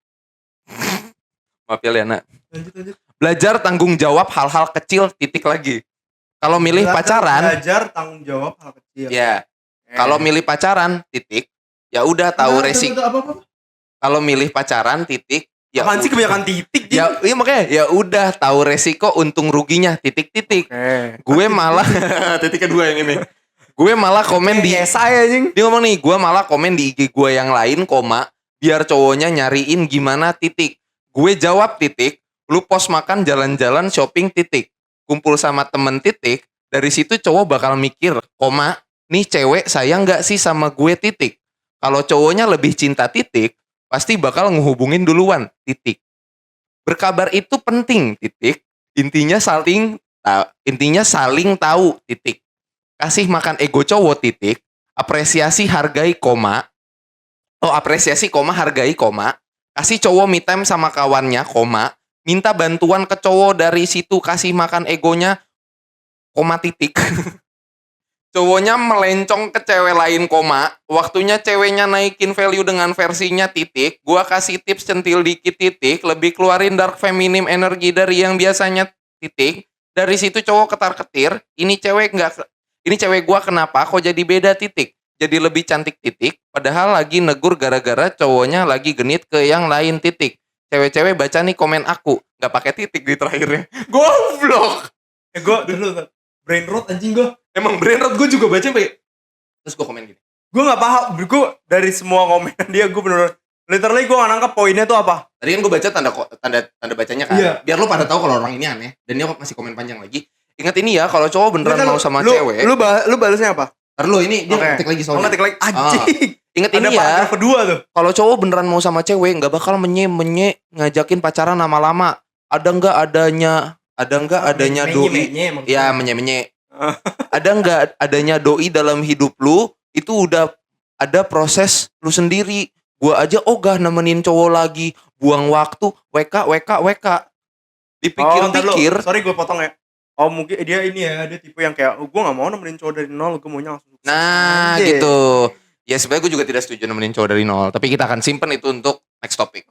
Maaf ya Liana. Lanjut. Belajar tanggung jawab hal-hal kecil, titik lagi. Kalau milih pacaran, belajar tanggung jawab hal kecil. ya. Kalau milih pacaran, titik. Ya udah tahu resiko. Kalau milih pacaran, titik. Ya apaan sih kebanyakan titik? Ya, iya makanya ya udah tahu resiko untung ruginya, titik-titik. Gue malah titik kedua yang ini. Gue malah komen di saya anjing. Dia ngomong nih, gue malah komen di IG gue yang lain, biar cowoknya nyariin gimana, titik. Gue jawab, titik. Lu post makan, jalan-jalan, shopping, titik. Kumpul sama temen, titik. Dari situ cowok bakal mikir, nih cewek sayang gak sih sama gue, titik. Kalau cowoknya lebih cinta, titik, pasti bakal ngehubungin duluan, titik. Berkabar itu penting, titik. Intinya saling tahu, titik. Kasih makan ego cowok, titik. Apresiasi, hargai, apresiasi, hargai, kasih cowok me time sama kawannya, minta bantuan ke cowok, dari situ kasih makan egonya, titik. Cowoknya melencong ke cewek lain, waktunya ceweknya naikin value dengan versinya, titik. Gua kasih tips centil dikit, titik. Lebih keluarin dark feminim energi dari yang biasanya, titik. Dari situ cowok ketar-ketir, ini cewek gua kenapa kok jadi beda, titik. Jadi lebih cantik, titik. Padahal lagi negur gara-gara cowoknya lagi genit ke yang lain, titik. Cewek-cewek baca nih komen aku, nggak pakai titik di terakhirnya. Goblok. Gue dulu brain rot anjing gue. Emang brain rot, gue juga baca sampai. Terus gue komen gini. Gue nggak paham. Gue dari semua komenan dia gue bener. Literally gue nggak nangkap poinnya tuh apa. Tadi kan gue baca tanda bacanya kan. Iya. Biar lu pada tahu kalau orang ini aneh. Dan dia masih komen panjang lagi. Ingat ini ya, kalau cowok beneran mau sama cewek. Lu balasnya apa? Ntar lu ini dia ngetik lagi soalnya. Ngetik lagi anjing. Ingat ini ya. Paragraf kedua tuh. Kalau cowok beneran mau sama cewek, nggak bakal menye ngajakin pacaran lama-lama. Ada nggak adanya doi? Ya menye. Ada nggak adanya doi dalam hidup lu? Itu udah ada proses lu sendiri. Gua aja ogah nemenin cowok lagi, buang waktu, WK. Dipikir-pikir. Sorry gue potong ya. Oh mungkin dia ini ya, dia tipe yang kayak, gue gak mau nemenin cowok dari nol, gue maunya langsung sukses. Nah gitu. Ya sebenarnya gue juga tidak setuju nemenin cowok dari nol, tapi kita akan simpen itu untuk next topic.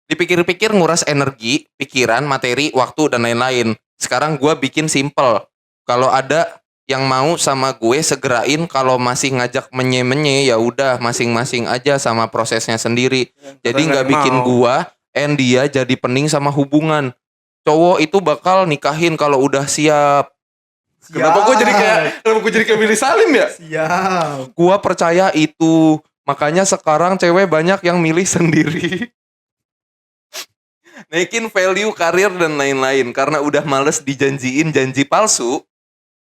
Dipikir-pikir nguras energi, pikiran, materi, waktu, dan lain-lain. Sekarang gue bikin simple. Kalau ada yang mau sama gue, segerain. Kalau masih ngajak menye-menye, ya udah masing-masing aja sama prosesnya sendiri. Jadi nggak bikin gue and dia jadi pening sama hubungan. Cowok itu bakal nikahin kalau udah siap. Kenapa gue jadi kayak Billy Salim ya? Siap. Gue percaya itu. Makanya sekarang cewek banyak yang milih sendiri. Naikin value, karir, dan lain-lain. Karena udah males dijanjiin janji palsu.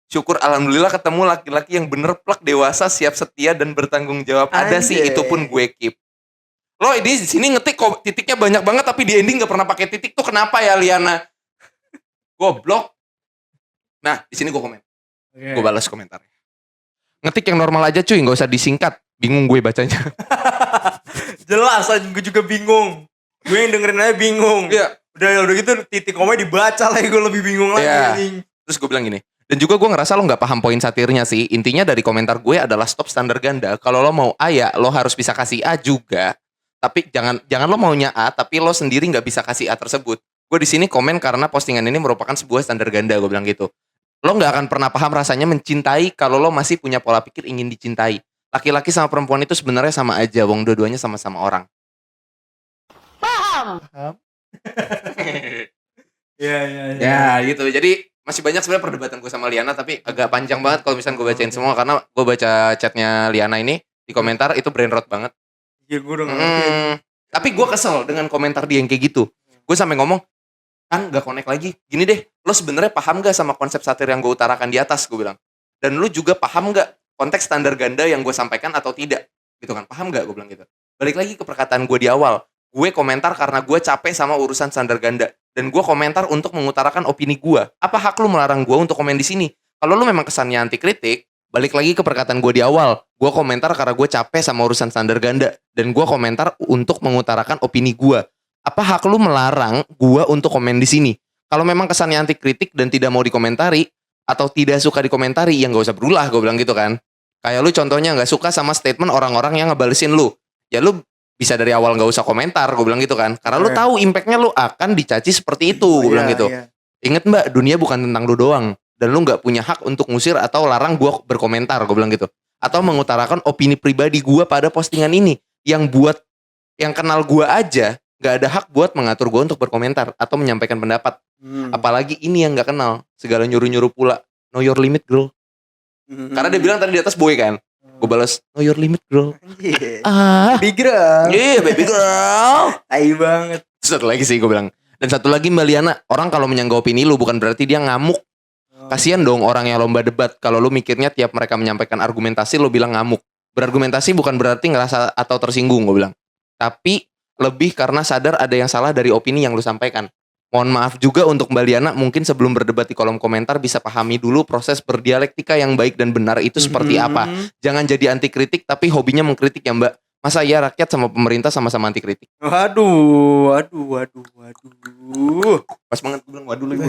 Syukur alhamdulillah ketemu laki-laki yang bener plek, dewasa, siap setia, dan bertanggung jawab. Ada sih, itu pun gue keep. Lo ini di sini ngetik kok titiknya banyak banget, tapi di ending gak pernah pakai titik tuh kenapa ya, Liana? Goblok. Nah, di sini gue komen. Gue balas komentarnya. Ngetik yang normal aja cuy, nggak usah disingkat. Bingung gue bacanya. Jelas aja gue juga bingung. Gue yang dengerin aja bingung. Iya. Udah gitu titik komanya dibaca lagi gue lebih bingung lagi. Iya. anjing. Terus gue bilang gini. Dan juga gue ngerasa lo nggak paham poin satirnya sih. Intinya dari komentar gue adalah stop standar ganda. Kalau lo mau A ya lo harus bisa kasih A juga. Tapi jangan lo maunya A tapi lo sendiri nggak bisa kasih A tersebut. Gue di sini komen karena postingan ini merupakan sebuah standar ganda, gue bilang gitu. Lo nggak akan pernah paham rasanya mencintai kalau lo masih punya pola pikir ingin dicintai. Laki-laki sama perempuan itu sebenarnya sama aja, wong dua-duanya sama-sama orang. Paham. Iya. Ya gitu. Jadi masih banyak sebenarnya perdebatan gue sama Liana, tapi agak panjang banget kalau misalnya gue bacain semua karena gue baca chatnya Liana ini di komentar itu brain rot banget. Iya gue udah ngerti. Tapi gue kesel dengan komentar dia yang kayak gitu. Gue sampai ngomong kan gak connect lagi. Gini deh, lo sebenarnya paham gak sama konsep satir yang gue utarakan di atas, gue bilang. Dan lo juga paham gak konteks standar ganda yang gue sampaikan atau tidak, gitu kan? Paham gak? Gue bilang gitu. Balik lagi ke perkataan gue di awal. Gue komentar karena gue capek sama urusan standar ganda. Dan gue komentar untuk mengutarakan opini gue. Apa hak lo melarang gue untuk komen di sini? Kalau lo memang kesannya anti kritik, balik lagi ke perkataan gue di awal. Gue komentar karena gue capek sama urusan standar ganda. Dan gue komentar untuk mengutarakan opini gue. Apa hak lu melarang gua untuk komen di sini? Kalau memang kesannya anti kritik dan tidak mau dikomentari atau tidak suka dikomentari, ya nggak usah berulah, gue bilang gitu kan. Kayak lu contohnya nggak suka sama statement orang-orang yang ngebalesin lu, ya lu bisa dari awal nggak usah komentar, gue bilang gitu kan. Karena lu tahu impactnya lu akan dicaci seperti itu, gue bilang gitu. Ingat mbak, dunia bukan tentang lu doang dan lu nggak punya hak untuk ngusir atau larang gua berkomentar, gue bilang gitu. Atau mengutarakan opini pribadi gua pada postingan ini yang buat yang kenal gua aja nggak ada hak buat mengatur gue untuk berkomentar atau menyampaikan pendapat. Apalagi ini yang nggak kenal, segala nyuruh-nyuruh pula. Know your limit, girl. Karena dia bilang tadi di atas boy kan. Gue balas, know your limit, girl. Big girl. Yeah, baby girl. Tai banget. Satu lagi sih gue bilang. Dan satu lagi Mbak Liana, orang kalau menyanggah opini lu bukan berarti dia ngamuk. Kasian dong orang yang lomba debat kalau lu mikirnya tiap mereka menyampaikan argumentasi lu bilang ngamuk. Berargumentasi bukan berarti ngerasa atau tersinggung, gue bilang. Tapi lebih karena sadar ada yang salah dari opini yang lu sampaikan. Mohon maaf juga untuk Mbak Liana, mungkin sebelum berdebat di kolom komentar bisa pahami dulu proses berdialektika yang baik dan benar itu seperti apa. Jangan jadi anti kritik tapi hobinya mengkritik ya Mbak. Masa ya rakyat sama pemerintah sama-sama anti kritik? Waduh. Pas banget gue bilang waduh lagi.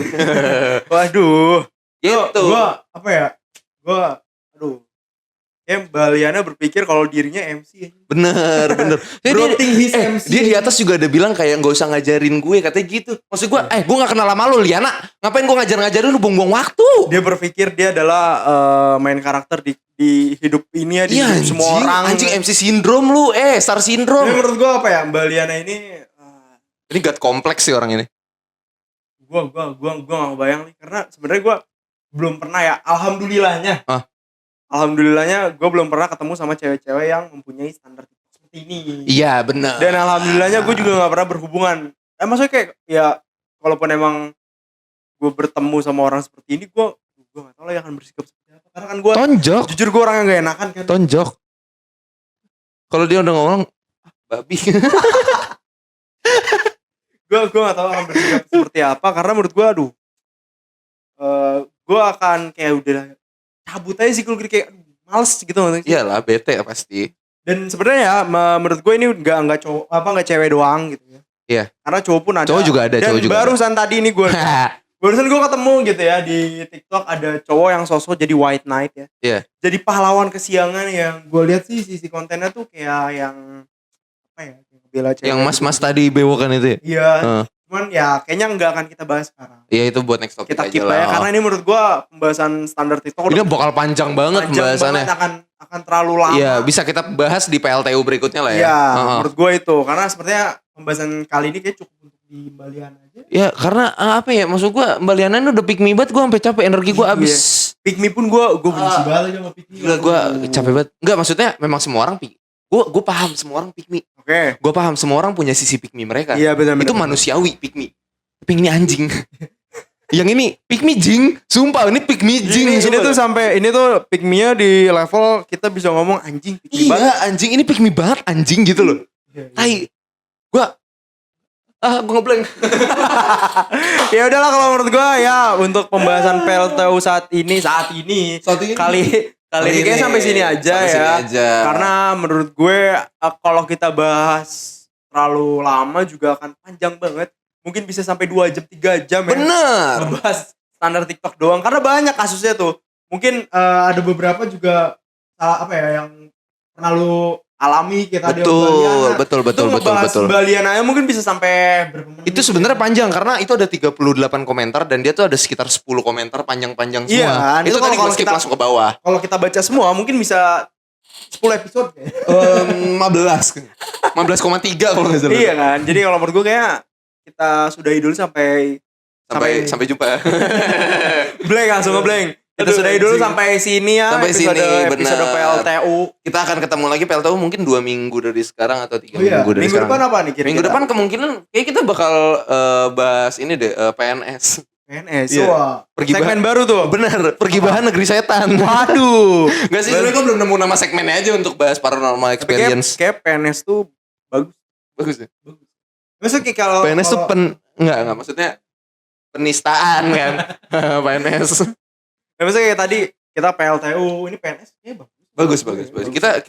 Waduh. Gitu. Gua apa ya? Aduh. Mbak Liana berpikir kalau dirinya MC. Bener. Broting his MC. Dia di atas juga ada bilang kayak gak usah ngajarin gue, katanya gitu. Maksud gue, gue gak kenal sama lu Liana. Ngapain gue ngajarin lu buang-buang waktu? Dia berpikir dia adalah main karakter di hidup ini ya, di hidup semua orang. Anjing MC sindrom lu, star sindrom. Jadi menurut gue apa ya, Mbak Liana ini ini gak kompleks sih orang ini. Gue gak ngebayang nih, karena sebenarnya gue belum pernah ya, alhamdulillahnya gue belum pernah ketemu sama cewek-cewek yang mempunyai standar seperti ini. Iya benar. Dan alhamdulillahnya gue juga gak pernah berhubungan. Maksudnya kayak ya kalaupun emang gue bertemu sama orang seperti ini, gue gak tau lah yang akan bersikap seperti apa. Karena kan gue tonjok. Jujur gue orang yang gak enakan kan. Tonjok. Kalau dia udah ngomong babi. gue gak tau akan bersikap seperti apa. Karena menurut gue gue akan kayak udah cabut aja sih, kalau kayak males gitu. Iyalah bete pasti. Dan sebenarnya ya menurut gue ini nggak cowok nggak cewek doang gitu ya. Iya. Karena cowok pun ada. Cowok juga ada. Dan barusan tadi ini gue ketemu gitu ya di TikTok, ada cowok yang sosok jadi white knight ya. Iya. Jadi pahlawan kesiangan yang gue lihat sih sisi kontennya tuh kayak yang apa ya? Bela cewek. Yang mas-mas gitu. Tadi bewokan itu ya? Iya. Cuman ya kayaknya nggak akan kita bahas sekarang. Iya itu buat next topic kita keep aja lah. Karena ini menurut gua pembahasan standar TikTok ini bakal panjang banget pembahasannya. Akan terlalu lama. Iya, bisa kita bahas di PLTU berikutnya lah ya. Iya, menurut gua itu. Karena sepertinya pembahasan kali ini kayak cukup untuk di Mbak Liana aja. Ya, karena apa ya? Maksud gua Mbak Liana ini udah pick me banget, gua sampai capek, energi gua habis. Pick me pun gua benci banget sama pick me. Gua capek banget. Enggak, maksudnya memang semua orang pick. Gua paham semua orang pick me. Oke. Gua paham semua orang punya sisi pick me mereka. Iya, benar. Itu manusiawi pick me. Tapi ini anjing. Yang ini pick me jing. Sumpah ini pick me jing. Ini tuh sampai ini tuh pick me-nya di level kita bisa ngomong anjing pick me banget. Iya, anjing ini pick me banget anjing gitu loh. Tai. Gua ngeblank. Ya udahlah kalau menurut gua ya untuk pembahasan PLTU saat ini Kali ini kayak sampai sini aja Sampai ya. sini aja. Karena menurut gue kalau kita bahas terlalu lama juga akan panjang banget. Mungkin bisa sampai 2 jam 3 jam ya. Bener. Ngebahas standar TikTok doang karena banyak kasusnya tuh. Mungkin ada beberapa juga apa ya yang pernah lu alami kita Betul. Mbak Liana mungkin bisa sampai berapa menit. Itu sebenarnya panjang karena itu ada 38 komentar dan dia tuh ada sekitar 10 komentar panjang-panjang semua. Iya, kan? Itu tadi gue kalau skip kita- langsung ke bawah. Kalau kita baca semua mungkin bisa 10 episode ya. 15,3 kalau nggak salah. Iya kan. Jadi kalau menurut gue kayak kita sudahi dulu sampai Sampai jumpa. blank langsung nge-blank. Kita sudahi dulu sampai sini ya. Sampai sini, episode benar. PLTU. Kita akan ketemu lagi PLTU mungkin 2 minggu dari sekarang atau 3 minggu dari Minggu sekarang. depan apa nih kira-kira? Minggu depan kemungkinan kayak kita bakal bahas ini deh, PNS. PNS. Iya. Wah. Pergi Segmen baru tuh. Bener, pergibahan negeri setan. Waduh. Gak sih, sebenernya gue belum nemu nama segmennya aja untuk bahas paranormal Tapi kayak experience. PNS tuh bagus. Bagus ya. Maksudnya kayak kalau PNS tuh enggak maksudnya penistaan kan. PNS. maksudnya kayak tadi kita PLTU, ini PNS kayaknya Bagus.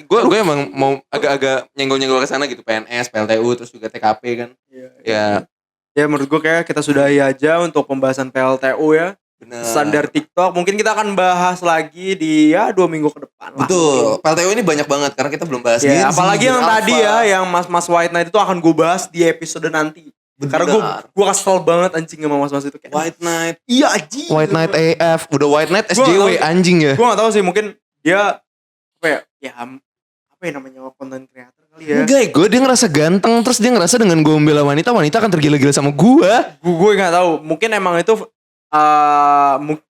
Gue emang mau agak-agak nyenggol-nyenggol ke sana gitu, PNS, PLTU, terus juga TKP kan. Iya. Ya menurut gue kayak kita sudahi aja untuk pembahasan PLTU ya. Bener. Standar TikTok. Mungkin kita akan bahas lagi di 2 minggu ke depan lah. Betul. PLTU ini banyak banget karena kita belum bahas Ya, Gen Z, apalagi yang Alpha. tadi ya, yang Mas White Knight itu akan gue bahas di episode nanti. Bener. Karena gue kesel banget anjing sama mas-mas itu kayak. White Knight. Iya anjing. White Knight AF, udah White Knight Gua nggak SJW tahu. anjing ya. Gue gak tahu sih, mungkin dia apa ya namanya, konten creator kali ya. Enggak, dia ngerasa ganteng terus dia ngerasa dengan gue membela wanita akan tergila-gila sama gue. Gue gak tahu, mungkin emang itu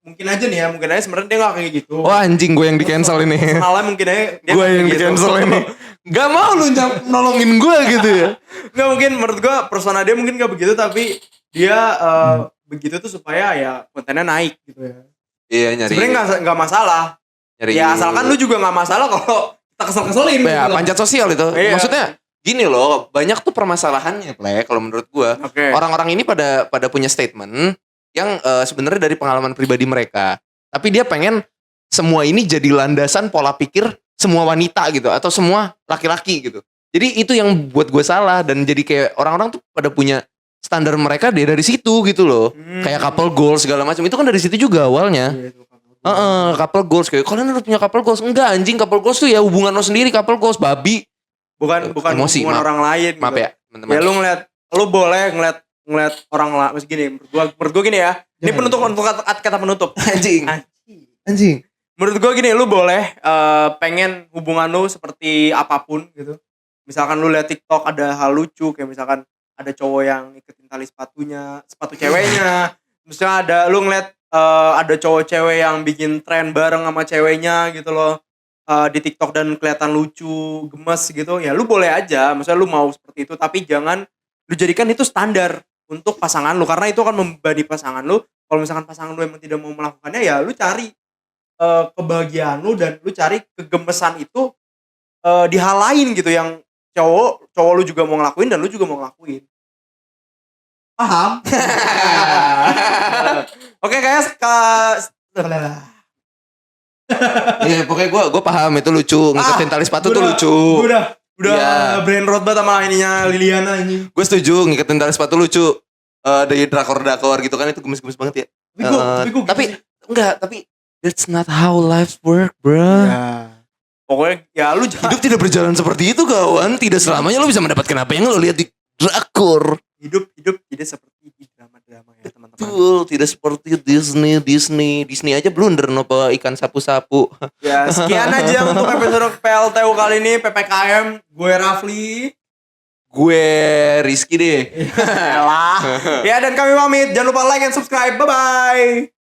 mungkin aja nih ya, mungkin aja sebenarnya dia gak kayak gitu. Oh anjing, gue yang di cancel ini. Personalnya mungkin aja dia Gue nggak yang kayak di gitu. cancel ini. Gak mau lu nolongin gue gitu ya. Nggak, mungkin menurut gue persona dia mungkin gak begitu, tapi dia begitu tuh supaya ya kontennya naik gitu ya. Iya, nyari. Sebenarnya nggak masalah. Nyari. Ya asalkan lu juga nggak masalah kalau kita kesel-keselin. Ya, gitu. panjat sosial itu. Iya. Maksudnya gini loh, banyak tuh permasalahannya, Plek, kalau menurut gue. Oke. Orang-orang ini pada punya statement yang sebenarnya dari pengalaman pribadi mereka. Tapi dia pengen semua ini jadi landasan pola pikir semua wanita gitu atau semua laki-laki gitu. Jadi itu yang buat gue salah dan jadi kayak orang-orang tuh pada punya standar mereka dia dari situ gitu loh. Kayak couple goals segala macam. Itu kan dari situ juga awalnya. Iya, itu kan. Couple goals kayak kalian udah punya couple goals. Enggak anjing, couple goals tuh ya hubungan lo sendiri, couple goals babi. Bukan Emosi, hubungan maaf. orang lain. Maaf gitu. ya, teman-teman. Ya lu boleh ngeliat orang lain. Maksud gini, menurut gua gini ya. Ini Jangan. penutup untuk kata penutup. Anjing. Anjing. Menurut gua gini, lu boleh pengen hubungan lu seperti apapun gitu. Misalkan lu liat TikTok ada hal lucu, kayak misalkan ada cowok yang iketin tali sepatu ceweknya. Misalnya ada lu ngeliat ada cowok cewek yang bikin tren bareng sama ceweknya gitu loh di TikTok dan kelihatan lucu, gemes gitu. Ya lu boleh aja, misalnya lu mau seperti itu, tapi jangan lu jadikan itu standar untuk pasangan lu, karena itu akan membebani pasangan lu. Kalau misalkan pasangan lu emang tidak mau melakukannya, ya lu cari kebahagiaan lu dan lu cari kegemesan itu di hal lain gitu yang cowok lu juga mau ngelakuin dan lu juga mau ngelakuin. Paham? Oke guys, Iya, pokoknya gue paham itu lucu, ngiketin tali sepatu tuh lucu. Udah Iya. brain rot banget sama ininya Liliana ini. Gue setuju ngiketin tali sepatu lucu. Dari drakor gitu kan itu gemes-gemes banget ya. Tapi enggak, tapi that's not how life work, bro. Ya. Pokoknya ya lu Hidup tidak berjalan seperti itu, kawan. Tidak selamanya lo bisa mendapatkan apa yang lo lihat di drakor. hidup tidak seperti di drama-drama ya teman-teman. Betul, tidak seperti Disney aja blunder nopo ikan sapu-sapu. Ya sekian aja untuk episode PLTU kali ini PPKM. Gue Rafli. Gue Rizky deh. Elah. Ya dan kami pamit. Jangan lupa like and subscribe. Bye bye.